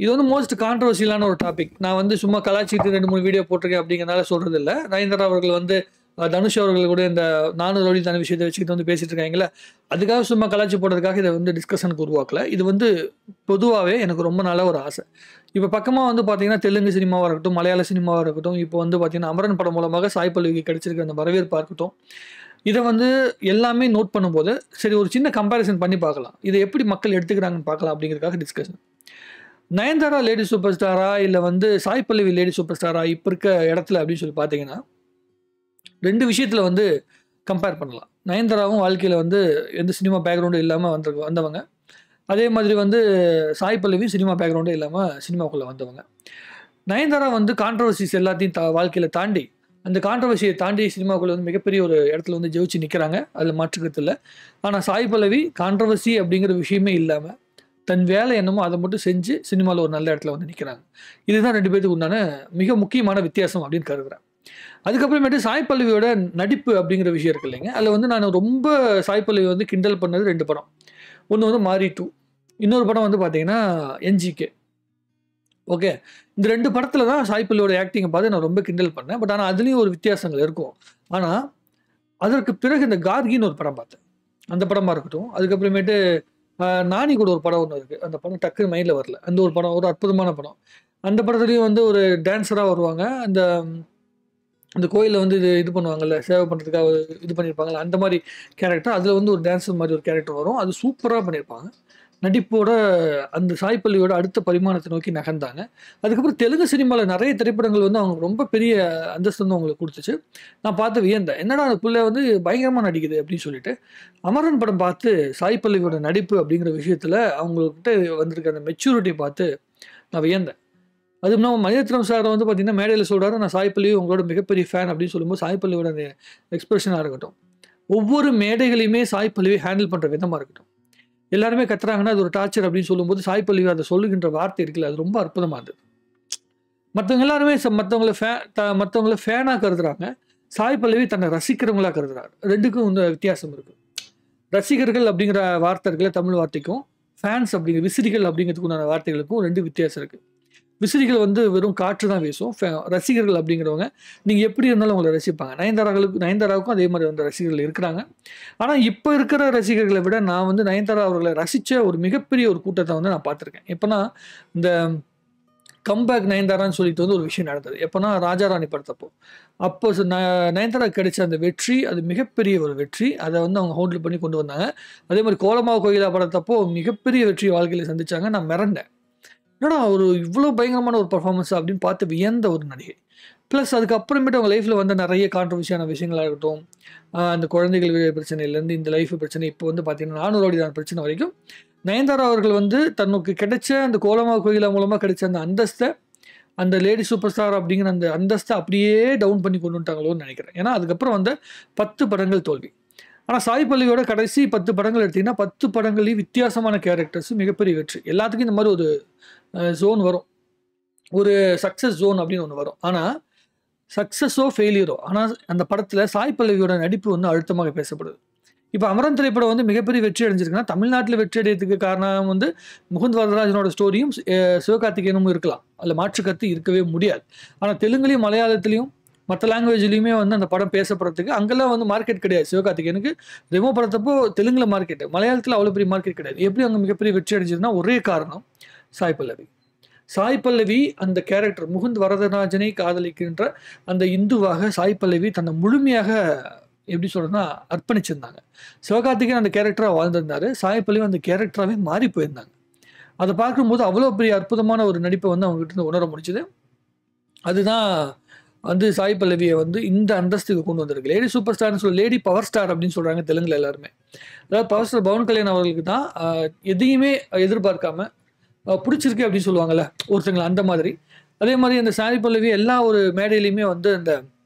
இது வந்து மோஸ்ட் கான்ட்ரவர்சியலான ஒரு டாபிக். நான் வந்து சும்மா கலாச்சிட்டு 2-3 வீடியோ போட்டிருக்கேன் அப்படிங்கிறனால சொல்றது இல்லை. நயன்தாரா அவர்கள் வந்து தனுஷ் அவர்கள் கூட இந்த 400 ரவுடி தான விஷயத்தை வச்சுக்கிட்டு வந்து பேசிட்டு இருக்காங்களே, அதுக்காக சும்மா கலாச்சி போடுறதுக்காக இதை வந்து டிஸ்கஷனுக்கு உருவாக்கல. இது வந்து பொதுவாகவே எனக்கு ரொம்ப நாள ஒரு ஆசை. இப்போ பக்கமாக வந்து பார்த்தீங்கன்னா தெலுங்கு சினிமாவாக இருக்கட்டும், மலையாள சினிமாவாக இருக்கட்டும், இப்போ வந்து பார்த்தீங்கன்னா அமரன் படம் மூலமாக சாய் பல்லவிக்கு கிடைச்சிருக்க அந்த வரவேற்பாக இருக்கட்டும், இதை வந்து எல்லாமே நோட் பண்ணும்போது சரி ஒரு சின்ன கம்பேரிசன் பண்ணி பார்க்கலாம். இதை எப்படி மக்கள் எடுத்துக்கிறாங்கன்னு பார்க்கலாம் அப்படிங்கிறதுக்காக டிஸ்கஷன். நயன்தாரா லேடி சூப்பர் ஸ்டாரா இல்லை வந்து சாய் பல்லவி லேடி சூப்பர் ஸ்டாரா இப்போ இருக்க இடத்துல அப்படின்னு சொல்லி பார்த்தீங்கன்னா 2 விஷயத்தில் வந்து கம்பேர் பண்ணலாம். நயன்தாராவும் வாழ்க்கையில் வந்து எந்த சினிமா பேக்ரவுண்டும் இல்லாமல் வந்தவங்க. அதே மாதிரி வந்து சாய் பல்லவி சினிமா பேக்ரவுண்டே இல்லாமல் சினிமாவுக்குள்ளே வந்தவங்க. நயன்தாரா வந்து கான்ட்ரவர்சிஸ் எல்லாத்தையும் வாழ்க்கையில் தாண்டி அந்த கான்ட்ரவர்சியை தாண்டி சினிமாவுக்குள்ளே வந்து மிகப்பெரிய ஒரு இடத்துல வந்து ஜெயிச்சு நிற்கிறாங்க. அதில் மாற்றுக்கிறது இல்லை. ஆனால் சாய் பல்லவி கான்ட்ரவர்சி அப்படிங்கிற விஷயமே இல்லாமல் தன் வேலை என்னமோ அதை மட்டும் செஞ்சு சினிமாவில் ஒரு நல்ல இடத்துல வந்து நிற்கிறாங்க. இதுதான் 2 பேருக்கு உண்டான மிக முக்கியமான வித்தியாசம் அப்படின்னு கருதுகிறேன். அதுக்கப்புறமேட்டு சாய் பல்லவியோட நடிப்பு அப்படிங்கிற விஷயம் இருக்கு இல்லைங்க, அதில் வந்து நான் ரொம்ப சாய் பல்லவி வந்து கிண்டல் பண்ணது 2 படம். ஒன்று வந்து மாரி 2, இன்னொரு படம் வந்து பார்த்தீங்கன்னா NGK. ஓகே, இந்த 2 படத்தில் தான் சாய் பல்லவியோட ஆக்டிங்கை பார்த்து நான் ரொம்ப கிண்டல் பண்ணேன். பட் ஆனால் அதுலேயும் ஒரு வித்தியாசங்கள் இருக்கும். ஆனால் அதற்கு பிறகு இந்த கார்கின்னு ஒரு படம் பார்த்தேன். அந்த படமாக இருக்கட்டும், அதுக்கப்புறமேட்டு நானி கூட ஒரு படம் ஒன்று இருக்குது. அந்த படம் டக்குன்னு மைண்டில் வரல. அந்த ஒரு படம் ஒரு அற்புதமான படம். அந்த படத்துலேயும் வந்து ஒரு டான்ஸராக வருவாங்க. அந்த கோயிலில் வந்து இது பண்ணுவாங்கல்ல, சேவை பண்ணுறதுக்காக இது பண்ணியிருப்பாங்கல்ல, அந்த மாதிரி கேரக்டர். அதில் வந்து ஒரு டான்ஸர் மாதிரி ஒரு கேரக்டர் வரும். அது சூப்பராக பண்ணியிருப்பாங்க. நடிப்போட அந்த சாய் பல்லவியோட அடுத்த பரிமாணத்தை நோக்கி நகர்ந்தாங்க. அதுக்கப்புறம் தெலுங்கு சினிமாவில் நிறைய திரைப்படங்கள் வந்து அவங்க ரொம்ப பெரிய அந்தஸ்து வந்து அவங்களுக்கு கொடுத்துச்சு. நான் பார்த்து வியந்தேன், என்னடா அந்த பிள்ளை வந்து பயங்கரமாக நடிக்குது அப்படின்னு சொல்லிட்டு. அமரன் படம் பார்த்து சாய் பல்லவியோட நடிப்பு அப்படிங்கிற விஷயத்தில் அவங்கக்கிட்ட வந்திருக்க அந்த மெச்சூரிட்டி பார்த்து நான் வியந்தேன். அது இல்லாமல் மணிரத்னம் சார் வந்து பார்த்தீங்கன்னா மேடையில் சொல்கிறாரு, நான் சாய் பல்லவி உங்களோட மிகப்பெரிய ஃபேன் அப்படின்னு சொல்லும்போது சாய் பல்லவியோட அந்த எக்ஸ்பிரஷனாக இருக்கட்டும், ஒவ்வொரு மேடைகளையுமே சாய் பல்லவி ஹேண்டில் பண்ணுற விதமாக இருக்கட்டும், எல்லாருமே கத்துறாங்கன்னா அது ஒரு டார்ச்சர் அப்படின்னு சொல்லும்போது சாய் பல்லவி அதை சொல்லுகின்ற வார்த்தை இருக்குல்ல, அது ரொம்ப அற்புதமாக இருந்தது. மற்றவங்க எல்லாருமே மற்றவங்கள ஃபேனாக கருதுறாங்க. சாய் பல்லவி தன்னை ரசிக்கிறவங்களா கருதுறாரு. 2க்கும் இந்த வித்தியாசம் இருக்குது. ரசிகர்கள் அப்படிங்கிற வார்த்தை இருக்குல்ல, தமிழ் வார்த்தைக்கும் ஃபேன்ஸ் அப்படிங்கிற விசிறிகள் அப்படிங்கிறதுக்கு உண்டான வார்த்தைகளுக்கும் 2 வித்தியாசம் இருக்குது. விசிறிகள் வந்து வெறும் காற்று தான் வீசும். ரசிகர்கள் அப்படிங்கிறவங்க நீங்கள் எப்படி இருந்தாலும் அவங்களை ரசிப்பாங்க. நயன்தாராவுக்கும் அதே மாதிரி வந்து ரசிகர்கள் இருக்கிறாங்க. ஆனால் இப்போ இருக்கிற ரசிகர்களை விட நான் வந்து நயன்தாரா அவர்களை ரசித்த ஒரு மிகப்பெரிய ஒரு கூட்டத்தை வந்து நான் பார்த்துருக்கேன். எப்போனா இந்த கம்பேக் நயன்தாரான்னு சொல்லிட்டு வந்து ஒரு விஷயம் நடந்தது. எப்போனா ராஜாராணி படத்தப்போ. அப்போ நயன்தாரா கிடைச்ச அந்த வெற்றி, அது மிகப்பெரிய ஒரு வெற்றி. அதை வந்து அவங்க ஹோல்டு பண்ணி கொண்டு வந்தாங்க. அதே மாதிரி கோலமாவு கோயிலா படத்தப்போ மிகப்பெரிய வெற்றி வாழ்க்கையில் சந்திச்சாங்க. நான் மிரண்டேன், என்னடா ஒரு இவ்வளோ பயங்கரமான ஒரு பர்ஃபார்மன்ஸ் அப்படின்னு பார்த்து வியந்த ஒரு நடிகை. ப்ளஸ் அதுக்கப்புறமேட்டு அவங்க லைஃப்பில் வந்து நிறைய கான்ட்ரவர்சியான விஷயங்களாக இருக்கட்டும், அந்த குழந்தைகள் பிரச்சனையிலேருந்து இந்த லைஃப் பிரச்சனை, இப்போ வந்து பார்த்தீங்கன்னா 400 ரவுடி தான பிரச்சனை வரைக்கும் நயன்தாரா அவர்கள் வந்து தனக்கு கிடைச்ச அந்த கோலமாவு கோயிலா மூலமாக கிடைச்ச அந்த அந்தஸ்தை, அந்த லேடி சூப்பர் ஸ்டார் அப்படிங்கிற அந்த அந்தஸ்தை அப்படியே டவுன் பண்ணி கொண்டு வந்துட்டாங்களோன்னு நினைக்கிறேன். ஏன்னா அதுக்கப்புறம் வந்து 10 படங்கள் தோல்வி. ஆனால் சாய் பல்லவியோட கடைசி 10 படங்கள் எடுத்திங்கன்னா 10 படங்களையும் வித்தியாசமான கேரக்டர்ஸ், மிகப்பெரிய வெற்றி. எல்லாத்துக்கும் இந்த மாதிரி ஒரு ஜோன் வரும், ஒரு சக்ஸஸ் ஜோன் அப்படின்னு ஒன்று வரும். ஆனால் சக்ஸஸோ ஃபெயிலியரோ, ஆனால் அந்த படத்தில் சாய் பல்லவியோட நடிப்பு வந்து அழுத்தமாக பேசப்படுது. இப்போ அமரன் திரைப்படம் வந்து மிகப்பெரிய வெற்றி அடைஞ்சிருக்குன்னா தமிழ்நாட்டில் வெற்றி அடையறதுக்கு காரணம் வந்து முகுந்த் வரதராஜனோட ஸ்டோரியும் சிவகார்த்திகேயனும் இருக்கலாம். அதில் மாற்று கருத்து இருக்கவே முடியாது. ஆனால் தெலுங்குலையும் மலையாளத்துலையும் மற்ற லாங்குவேஜ்லையுமே வந்து அந்த படம் பேசப்படுறதுக்கு அங்கெல்லாம் வந்து மார்க்கெட் கிடையாது. சிவகார்த்திகேயனுக்கு ரெமோ படத்தப்போ தெலுங்குல மார்க்கெட்டு, மலையாளத்தில் அவ்வளோ பெரிய மார்க்கெட் கிடையாது. எப்படி அங்கே மிகப்பெரிய வெற்றி அடைஞ்சதுன்னா ஒரே காரணம் சாய் பல்லவி. சாய் பல்லவி அந்த கேரக்டர் முகுந்த் வரதராஜனை காதலிக்கின்ற அந்த இந்துவாக சாய் பல்லவி தன்னை முழுமையாக எப்படி சொல்றதுன்னா அர்ப்பணிச்சிருந்தாங்க. சிவகார்த்திகேயன் அந்த கேரக்டராக வாழ்ந்திருந்தாரு, சாய் பல்லவி அந்த கேரக்டராகவே மாறி போயிருந்தாங்க. அதை பார்க்கும்போது அவ்வளோ பெரிய அற்புதமான ஒரு நடிப்பை வந்து அவங்ககிட்ட இருந்து உணர முடிச்சுது. அதுதான் வந்து சாய் பல்லவியை வந்து இந்த அந்தஸ்துக்கு கொண்டு வந்திருக்கு. லேடி சூப்பர் ஸ்டார்னு சொல்லி லேடி பவர் ஸ்டார் அப்படின்னு சொல்கிறாங்க தெலுங்குல எல்லாருமே. அதாவது பவர் ஸ்டார் பவன் கல்யாண் அவர்களுக்கு தான் எதையுமே எதிர்பார்க்காம பிடிச்சிருக்கு அப்படின்னு சொல்லுவாங்கள்ல ஒருத்தங்களை, அந்த மாதிரி. அதே மாதிரி அந்த சாய் பல்லவி எல்லா ஒரு மேடையிலையுமே வந்து அந்த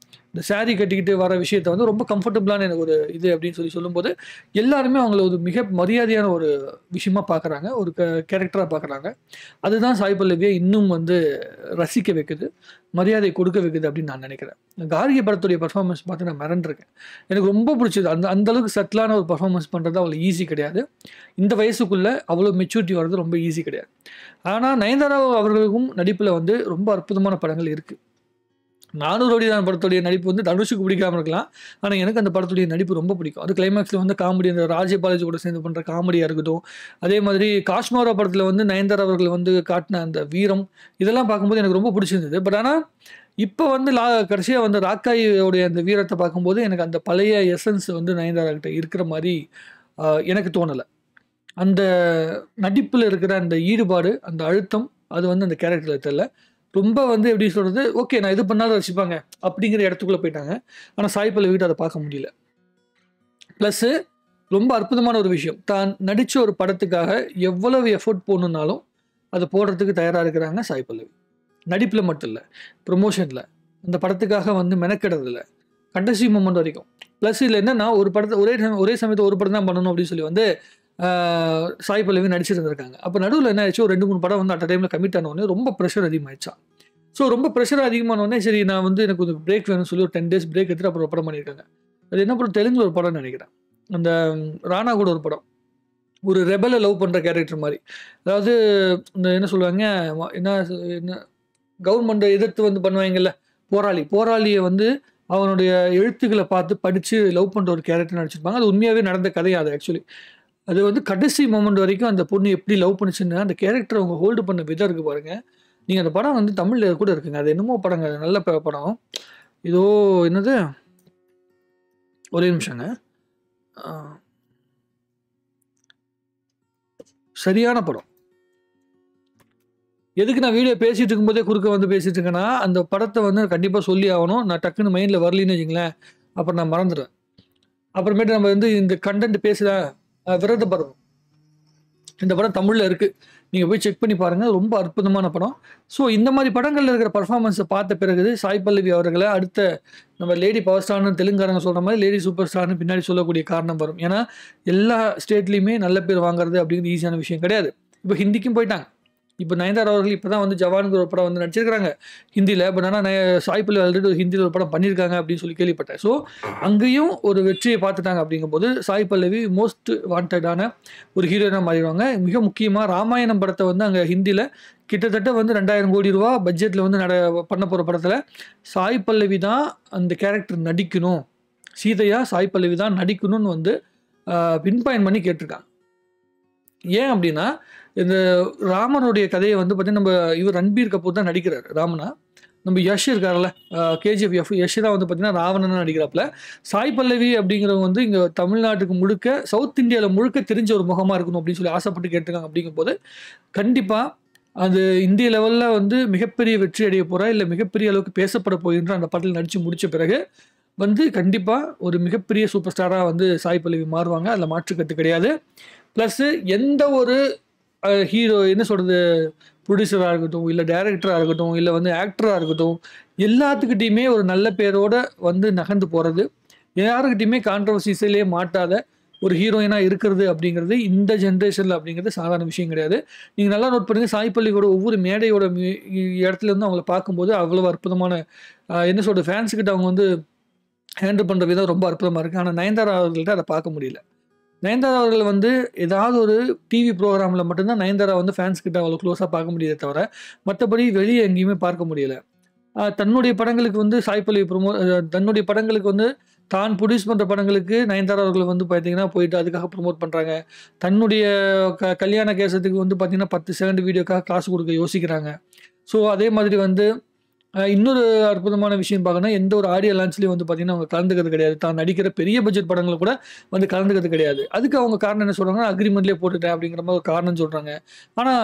இந்த saree கட்டிக்கிட்டு வர விஷயத்த வந்து ரொம்ப கம்ஃபர்டபுளான எனக்கு ஒரு இது அப்படின்னு சொல்லும்போது, எல்லாருமே அவங்கள ஒரு மிக மரியாதையான ஒரு விஷயமா பார்க்குறாங்க. ஒரு கேரக்டரா பார்க்குறாங்க. அதுதான் சாய் பல்லவிய இன்னும் வந்து ரசிக்க வைக்குது. மரியாதை கொடுக்க வைக்குது அப்படின்னு நான் நினைக்கிறேன். கார்கி படத்துடைய பெர்ஃபார்மன்ஸ் பார்த்து நான் மிரண்டிருக்கேன். எனக்கு ரொம்ப பிடிச்சது. அந்த அளவுக்கு சட்டிலான ஒரு பெர்ஃபார்மன்ஸ் பண்றது அவ்வளோ ஈஸி கிடையாது. இந்த வயசுக்குள்ள அவ்வளோ மெச்சூரிட்டி வர்றது ரொம்ப ஈஸி கிடையாது. ஆனா நயன்தாரா அவர்களுக்கும் நடிப்புல வந்து ரொம்ப அற்புதமான படங்கள் இருக்கு. 400 கோடி தான் படத்துடைய நடிப்பு வந்து தனுஷுக்கு பிடிக்காம இருக்கலாம். ஆனா எனக்கு அந்த படத்துடைய நடிப்பு ரொம்ப பிடிக்கும். அது கிளைமாக்ஸ்ல வந்து காமெடி அந்த ராஜே பாலாஜி கூட சேர்ந்து பண்ற காமெடியா இருக்கட்டும். அதே மாதிரி காஷ்மோரா படத்துல வந்து நயன்தாரா அவர்கள் வந்து காட்டின அந்த வீரம் இதெல்லாம் பார்க்கும்போது எனக்கு ரொம்ப பிடிச்சிருந்தது. பட் ஆனா இப்ப வந்து கடைசியா வந்து ராக்காயியோடைய அந்த வீரத்த பார்க்கும்போது எனக்கு அந்த பழைய எசன்ஸ் வந்து நயன்தாரா கிட்ட இருக்கிற மாரி எனக்கு தோணல. அந்த நடிப்புல இருக்கிற அந்த ஈடுபாடு, அந்த அழுத்தம் அது வந்து அந்த கேரக்டர்ல தெரியல. ரொம்ப வந்து எப்படி சொல்றது, ஓகே நான் எது பண்ணாலும் ரசிப்பாங்க அப்படிங்கிற இடத்துக்குள்ள போயிட்டாங்க. ஆனா சாய் பல்லவிட்ட அத பார்க்க முடியல. பிளஸ் ரொம்ப அற்புதமான ஒரு விஷயம். தான் நடிச்ச ஒரு படத்துக்காக எவ்வளவு எஃபோர்ட் போடணும்னாலும், அத போடுறதுக்கு தயாரா இருக்கிறாங்க சாய் பல்லவி. நடிப்புல மட்டும் இல்ல, ப்ரமோஷன்ல, அந்த படத்துக்காக வந்து மெனக்கெடுறதுல, கடைசி மொமெண்ட் வரைக்கும். பிளஸ் இதுல என்னன்னா, ஒரு படத்த ஒரே சமயத்துல ஒரு படம் தான் பண்ணணும் அப்படின்னு சொல்லி வந்து ஆ சாய் பல்லவி நடிச்சிட்டு இருந்திருக்காங்க. அப்ப நடுவுல என்ன ஆச்சு, ஒரு 2, 3 படம் வந்து அட் அ டைம்ல கமிட் ஆன உடனே ரொம்ப பிரஷர் அதிகமாயிடுச்சாம். ஸோ ரொம்ப பிரஷர் அதிகமான உடனே சரி நான் வந்து எனக்கு ஒரு பிரேக் வேணும்னு சொல்லி ஒரு 10 டேஸ் பிரேக் எடுத்துட்டு அப்புறம் ஒரு படம் பண்ணியிருக்காங்க. அது என்ன படம் தெலுங்குல ஒரு படம்னு நினைக்கிறேன். அந்த ராணா கூட ஒரு படம். ஒரு ரெபெல்ல லவ் பண்ற கேரக்டர் மாரி. அதாவது இந்த என்ன சொல்லுவாங்க, என்ன கவர்மெண்ட்ட எதிர்த்து வந்து பண்ணுவாங்கல்ல, போராளிய வந்து அவனுடைய எழுத்துக்கள பார்த்து படிச்சு லவ் பண்ற ஒரு கேரக்டர் நடிச்சிருப்பாங்க. அது உண்மையாவே நடந்த கதை அது ஆக்சுவலி. அது வந்து கடைசி மொமெண்ட் வரைக்கும் அந்த பொண்ணு எப்படி லவ் பண்ணுச்சுன்னு, அந்த கேரக்டர அவங்க ஹோல்டு பண்ண விதம் இருக்கு பாருங்க. நீங்க அந்த படம் வந்து தமிழ்ல கூட இருக்குங்க. அது என்னமோ படங்க. அது நல்ல படம். ஏதோ என்னது? ஒரே நிமிஷங்க. அ சரியான படம். எதுக்கு நான் வீடியோ பேசிட்டு இருக்கும்போதே குறுக்க வந்து பேசிட்டு இருக்கேன்னா, அந்த படத்த வந்து கண்டிப்பா சொல்லி ஆவணும். நான் டக்குனு மைண்ட்ல வரலன்னு வச்சுக்கங்களேன், அப்புறம் நான் மறந்துருவேன். அப்புறமேட்டு நம்ம வந்து இந்த கன்டென்ட் பேசல விரத பருவம். இந்த படம் தமிழ்ல இருக்கு. நீங்க போய் செக் பண்ணி பாருங்க. ரொம்ப அற்புதமான படம். ஸோ இந்த மாரி படங்கள்ல இருக்கிற பெர்ஃபார்மன்ஸ பார்த்த பிறகு சாய் பல்லவி அவர்கள அடுத்த நம்ம லேடி பவர் ஸ்டார்ன்னு தெலுங்குகாரங்க சொல்ற மாரி லேடி சூப்பர் ஸ்டார்ன்னு பின்னாடி சொல்லக்கூடிய காரணம் வரும். ஏன்னா, எல்லா ஸ்டேட்லயுமே நல்ல பேர் வாங்குறது அப்படிங்கிறது ஈஸியான விஷயம் கிடையாது. இப்ப ஹிந்திக்கும் போயிட்டாங்க. இப்ப நயன்தாரா அவர்கள் இப்ப தான் வந்து ஜவான்ங்கிற ஒரு படம் வந்து நடிச்சிருக்காங்க ஹிந்தில. பட் ஆனா சாய் பல்லவி ஆல்ரெடி ஒரு ஹிந்தில ஒரு படம் பண்ணியிருக்காங்க அப்படின்னு சொல்லி கேள்விப்பட்டேன். ஸோ அங்கேயும் ஒரு வெற்றிய பார்த்துட்டாங்க அப்படிங்கும்போது, சாய் பல்லவி மோஸ்ட் வாண்டடான ஒரு ஹீரோயினா மாறிருவாங்க. மிக முக்கியமா ராமாயணம் படத்த வந்து அங்க ஹிந்தில கிட்டத்தட்ட வந்து ரூ. 2000 கோடி பட்ஜெட்ல வந்து பண்ண போற படத்துல சாய் பல்லவி தான் அந்த கேரக்டர் நடிக்கணும். சீதையா சாய் பல்லவி தான் நடிக்கணும்னு வந்து பின் பாயிண்ட் பண்ணி கேட்டிருக்காங்க. ஏன் அப்படின்னா, இந்த ராமனுடைய கதைய வந்து பார்த்தீங்கன்னா, இவர் ரன்பீர் கபூர் தான் நடிக்கிறாரு ராமனா. நம்ம யஷ் இருக்கார்ல, கேஜிஎஃப் யஷ் தான் வந்து பார்த்தீங்கன்னா, ராவணனா நடிக்கிறாப்ல. சாய் பல்லவி அப்படிங்கிறவங்க வந்து இங்க தமிழ்நாட்டுக்கு முழுக்க, சவுத் இந்தியால முழுக்க தெரிஞ்ச ஒரு முகமா இருக்கணும் அப்படின்னு சொல்லி ஆசைப்பட்டு கேட்டிருக்காங்க அப்படிங்கும்போது, கண்டிப்பா அது இந்திய லெவல்ல வந்து மிகப்பெரிய வெற்றி அடைய போறா, இல்ல மிகப்பெரிய அளவுக்கு பேசப்பட போகின்ற அந்த படத்துல நடிச்சு முடிச்ச பிறகு வந்து கண்டிப்பா ஒரு மிகப்பெரிய சூப்பர் ஸ்டாரா வந்து சாய் பல்லவி மாறுவாங்க. அதுல மாற்று கருத்து கிடையாது. பிளஸ் எந்த ஒரு ஹீரோ என்ன சொல்றது, புரொடியூசரா இருக்கட்டும், இல்ல டைரக்டரா இருக்கட்டும், இல்ல வந்து ஆக்டரா இருக்கட்டும், எல்லாத்துக்கிட்டயுமே ஒரு நல்ல பேரோட வந்து நகர்ந்து போறது, யாருக்கிட்டயுமே கான்ட்ரோவர்சிஸ்லயே மாட்டாத ஒரு ஹீரோயினா இருக்கிறது அப்படிங்கிறது இந்த ஜெனரேஷன்ல அப்படிங்கிறது சாதாரண விஷயம் கிடையாது. நீங்க நல்லா நோட் பண்ணுங்க, சாய் பல்லவியோட ஒவ்வொரு மேடையோட இடத்துல இருந்து அவங்கள பார்க்கும்போது அவ்வளவு அற்புதமான என்ன சொல்றது, ஃபேன்ஸ் கிட்ட அவங்க வந்து ஹேண்டில் பண்ற விதம் ரொம்ப அற்புதமா இருக்கு. ஆனா நயன்தாரா அவர்கள்ட்ட அத பார்க்க முடியல. நயன்தாரா அவர்கள் வந்து ஏதாவது ஒரு டிவி ப்ரோகிராம்ல மட்டும் தான் நயன்தாரா வந்து ஃபேன்ஸ் கிட்ட அவ்வளோ க்ளோஸா பார்க்க முடியுதே தவிர, மத்தபடி வெளிய எங்கேயுமே பார்க்க முடியல. தன்னுடைய படங்களுக்கு வந்து சாய் பல்லவி தன்னுடைய படங்களுக்கு வந்து தான் ப்ரொடியூஸ் பண்ற படங்களுக்கு நயன்தாரா அவர்கள் வந்து பார்த்தீங்கன்னா, போயிட்டு அதுக்காக ப்ரமோட் பண்றாங்க. தன்னுடைய கல்யாண கேசத்துக்கு வந்து பார்த்தீங்கன்னா, 10 செகண்ட் வீடியோக்காக காசு குடுக்க யோசிக்கிறாங்க. ஸோ அதே மாதிரி வந்து இன்னொரு அற்புதமான விஷயம் பார்க்கணும்னா, எந்த ஒரு ஆடியோ லான்ச்லயும் வந்து பார்த்தீங்கன்னா, அவங்க கலந்துக்கிறது கிடையாது. தான் நடிக்கிற பெரிய பட்ஜெட் படங்கள்ல கூட வந்து கலந்துக்கிறது கிடையாது. அதுக்கு அவங்க காரணம் என்ன சொல்றாங்கன்னா, அக்ரீமெண்ட்லயே போட்டுட்டேன் அப்படிங்கிற மாரி ஒரு காரணம் சொல்றாங்க. ஆனா,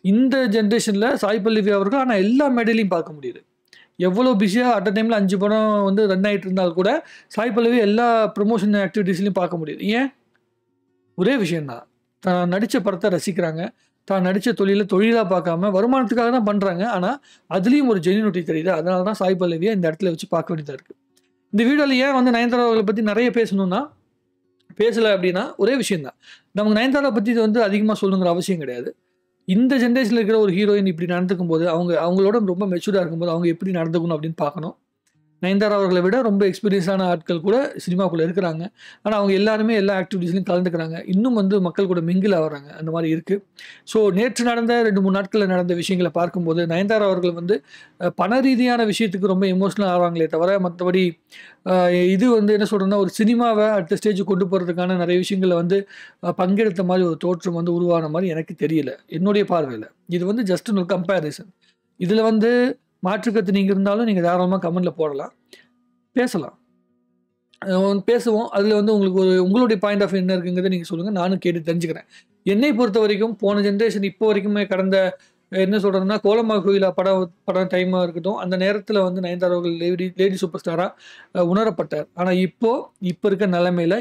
இந்த ஜெனரேஷன்ல சாய் பல்லவி அவர்கள் ஆனா எல்லா மேடையிலயும் பார்க்க முடியுது. எவ்வளோ பிஸியா அட் அ டைம்ல 5 படம் வந்து ரன் ஆயிட்டு இருந்தாலும் கூட, சாய் பல்லவி எல்லா ப்ரமோஷன் ஆக்டிவிட்டீஸ்லயும் பார்க்க முடியுது. ஏன்? ஒரே விஷயம் தான். தான் நடிச்ச படத்த ரசிக்கிறாங்க. தான் நடிச்ச தொழிலா பார்க்காம வருமானத்துக்காக தான் பண்றாங்க. ஆனா, அதிலயும் ஒரு ஜென்யூனிட்டி தெரியுது. அதனால தான் சாய் பல்லவிய இந்த இடத்துல வச்சு பார்க்க வேண்டியதா இருக்கு. இந்த வீடியோல ஏன் வந்து நயன்தாரா அவர்களை பத்தி நிறைய பேசணும்னா, பேசல அப்படின்னா ஒரே விஷயம் தான். நமக்கு நயன்தாரா பத்தி இது வந்து அதிகமா சொல்லணுங்கிற அவசியம் கிடையாது. இந்த ஜெனரேஷன்ல இருக்கிற ஒரு ஹீரோயின் இப்படி நடந்துக்கும்போது, அவங்களோட ரொம்ப மெச்சூர்டா இருக்கும்போது, அவங்க எப்படி நடந்துக்கணும் அப்படின்னு பார்க்கணும். நயன்தாரா அவர்களை விட ரொம்ப எக்ஸ்பீரியன்ஸான ஆட்கள் கூட சினிமாக்குள்ள இருக்கிறாங்க. ஆனா, அவங்க எல்லாருமே எல்லா ஆக்டிவிட்டீஸ்லயும் கலந்துக்கிறாங்க. இன்னும் வந்து மக்கள் கூட மிங்கில் ஆகுறாங்க. அந்த மாரி இருக்கு. ஸோ நேற்று நடந்த 2, 3 நாட்கள்ல நடந்த விஷயங்கள பார்க்கும்போது, நயன்தாரா அவர்கள் வந்து பண ரீதியான விஷயத்துக்கு ரொம்ப எமோஷனல் ஆவாங்களே தவிர, மத்தபடி அ இது வந்து என்ன சொல்றதுன்னா, ஒரு சினிமாவ அடுத்த ஸ்டேஜ்க்கு கொண்டு போறதுக்கான நெறைய விஷயங்கள்ல வந்து பங்கெடுத்த மாரி ஒரு தோற்றம் வந்து உருவான மாரி எனக்கு தெரியல. என்னுடைய பார்வையில. இது வந்து ஜஸ்ட் ஒரு கம்பேரிசன். இதுல வந்து மாற்று கருத்து நீங்க இருந்தாலும் நீங்க தாராளமா கமெண்ட்ல போடலாம். பேசலாம். பேசுவோம். அதுல வந்து உங்களுக்கு உங்களுடைய பாயிண்ட் ஆஃப் வியூ என்ன இருக்குங்கிறத நீங்க சொல்லுங்க. நானும் கேட்டு தெரிஞ்சுக்கிறேன். என்னை பொறுத்தவரைக்கும் போன ஜெனரேஷன் இப்போ வரைக்குமே கடந்த என்ன சொல்றதுன்னா, கோலமா கோயிலா படம் டைமா இருக்கட்டும், அந்த நேரத்துல வந்து நயன்தாரா அவர்கள் லேடி சூப்பர் ஸ்டாரா உணரப்பட்டார். ஆனா இப்ப இருக்க நிலைமையில,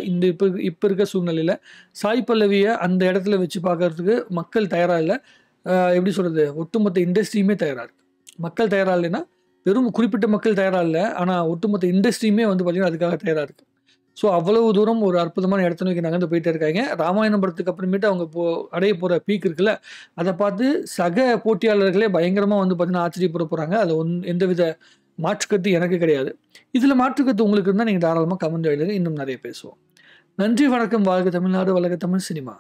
இப்ப இருக்க சூழ்நிலையில, சாய் பல்லவிய அந்த இடத்துல வச்சு பார்க்கறதுக்கு மக்கள் தயாரா இல்ல. எப்படி சொல்றது? ஒட்டுமொத்த இண்டஸ்ட்ரியுமே தயாரா இருக்கு. மக்கள் தயாரா இல்லைன்னா, வெறும் குறிப்பிட்ட மக்கள் தயாரா இல்ல. ஆனா ஒட்டுமொத்த இண்டஸ்ட்ரியுமே வந்து பார்த்தீங்கன்னா, அதுக்காக தயாரா இருக்கு. ஸோ அவ்வளவு தூரம் ஒரு அற்புதமான இடத்த நோக்கி நகர்ந்து போயிட்டே இருக்காங்க. ராமாயணம் படத்துக்கு அப்புறமேட்டு அவங்க அடைய போற பீக் இருக்குல்ல, அத பார்த்து சக போட்டியாளர்களே பயங்கரமா வந்து பார்த்தீங்கன்னா, ஆச்சரியப்பட போறாங்க. அதுல எந்தவித மாற்று கருத்து எனக்கு கிடையாது. இதுல மாற்று கருத்து உங்களுக்கு இருந்தா நீங்க தாராளமா கமெண்ட் எழுதுங்க. இன்னும் நெறைய பேசுவோம். நன்றி, வணக்கம். வாழ்க தமிழ்நாடு! வளர்க தமிழ் சினிமா!